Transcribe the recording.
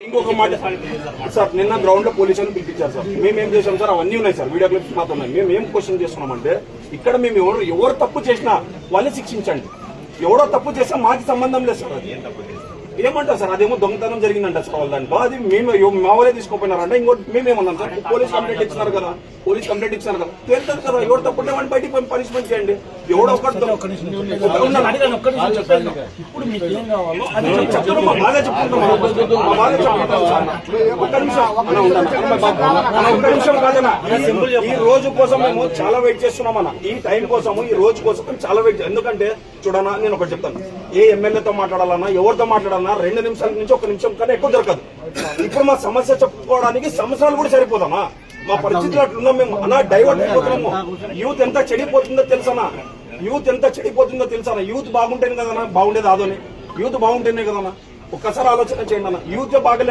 ఇంకొక మాట సార్, నిన్న గ్రౌండ్ లో పోలీసులను పిలిపించారు సార్. మేమేం చేసాం సార్, అవన్నీ ఉన్నాయి సార్, వీడియో క్లిప్స్ మాత్రం ఉన్నాయి. మేము ఏం క్వశ్చన్ చేస్తున్నామంటే, ఇక్కడ మేము ఎవరు తప్పు చేసినా వాళ్ళని శిక్షించండి. ఎవడో తప్పు చేసినా మాకు సంబంధం లేదు సార్. ఏమంటారు సార్, అదేమో దొంగతనం జరిగిందంట సార్ వాళ్ళ దాంట్లో. అది మేము మా వాళ్ళే తీసుకోపోయినారంటే ఇంకోటి మేమేమన్నాం సార్, పోలీస్ కంప్లైంట్ ఇచ్చినారు కదా, తెలుస్తుంది కదా. ఎవరు తప్పుంటే వాడిని బయటికి పనిష్మెంట్ చేయండి. ఎవడో ఒకటి ఈ రోజు కోసం మేము చాలా వెయిట్ చేస్తున్నామన్న. ఈ టైం కోసం, ఈ రోజు కోసం చాలా వెయిట్. ఎందుకంటే చూడన్నా, నేను ఒకటి చెప్తాను, ఏ ఎమ్మెల్యేతో మాట్లాడాలన్నా, ఎవరితో మాట్లాడాలన్నా 2 నిమిషాల నుంచి 1 నిమిషం కన్నా ఎక్కువ దొరకదు. ఇప్పుడు మా సమస్య చెప్పుకోవడానికి సంవత్సరాలు కూడా సరిపోదామా? మా పరిస్థితులు అట్లున్నాం మేము. అలా డైవర్ట్ అయిపోతున్నాము. యూత్ ఎంత చెడిపోతుందో తెలుసనా? యూత్ బాగుంటేనే కదన్నా బాగుండేది. ఆదోని యూత్ బాగుంటేనే కదన్నా. ఒక్కసారి ఆలోచన చేయండి అన్న. యూత్ బాగలేదు.